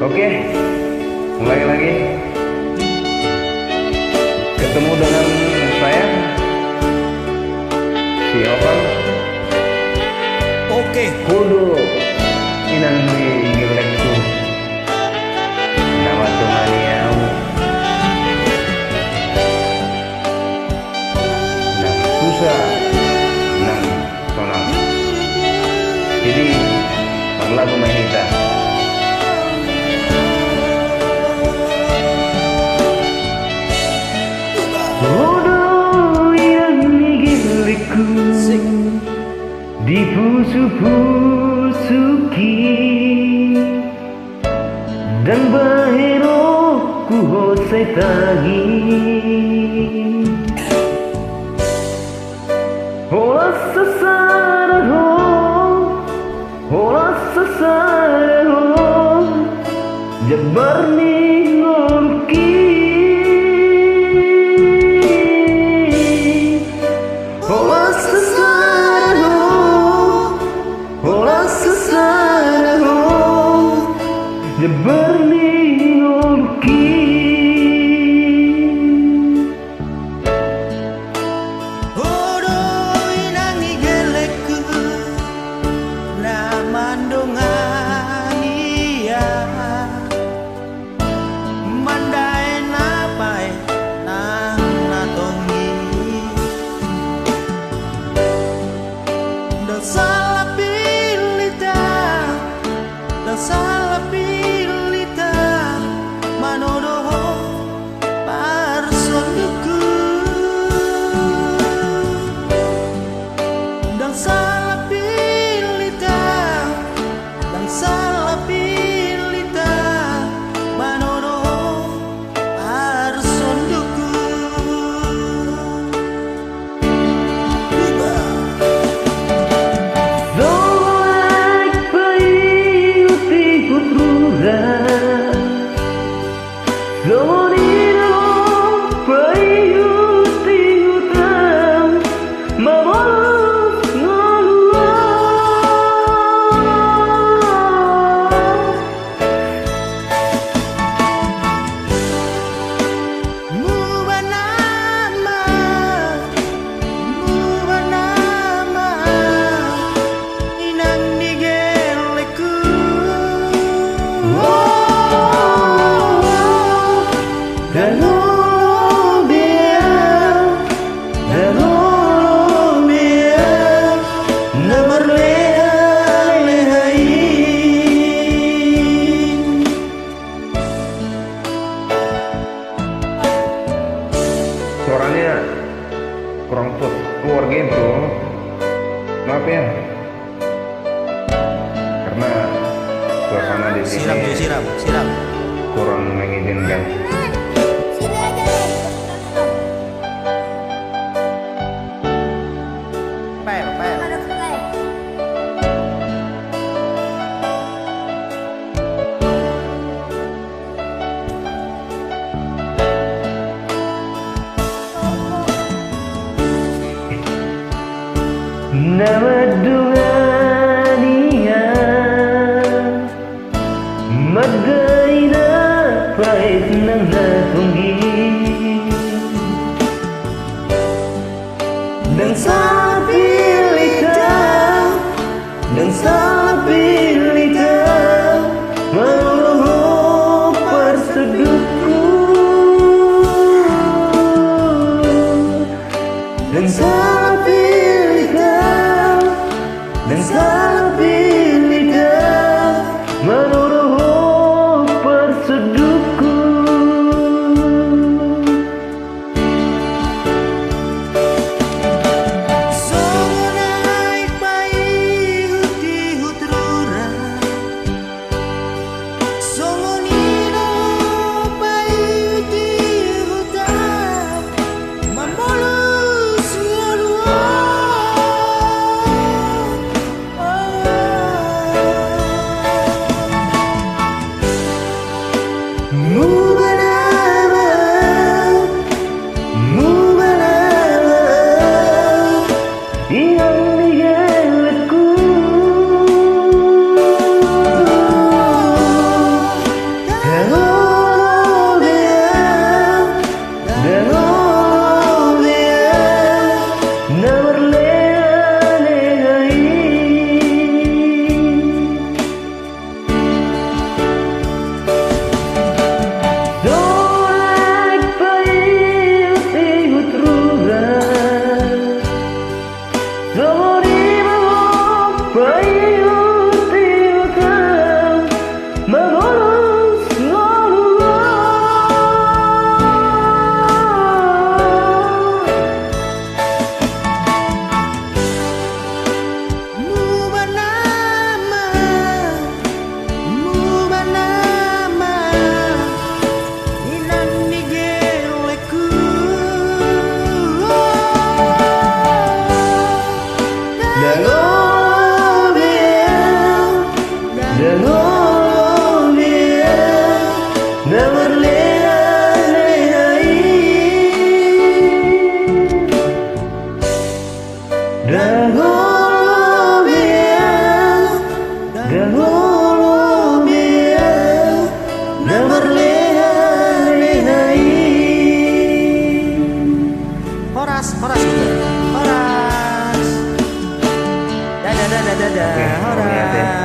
Oke, mulai lagi. Ketemu dengan saya, si Opan. Oke. Kudu inangwi gilekku. Nama tumaniau. Nang susah, nang sonang. Jadi, ang lagu mahita. Di pusu-pusuki dan bahero ku hosai tagi hola sasara ho jabar ni ngorki hola sasara ho jabar ni ngorki Salah pilita manodoho parsonduku dan salah pilita manodoho parsonduku Zonino payuti hutan mabalos ngalua Mubanama inang nigeleku suaranya kurang keluar gitu, maaf ya, karena suasana di sini siram kurang mengizinkan. pel Nama dungania Madaina pahit ng Dahulu dia berlehai-lehai, dahulu dia berlehai-lehai. Horas juga. Horas. Dadah, Oke, Horas.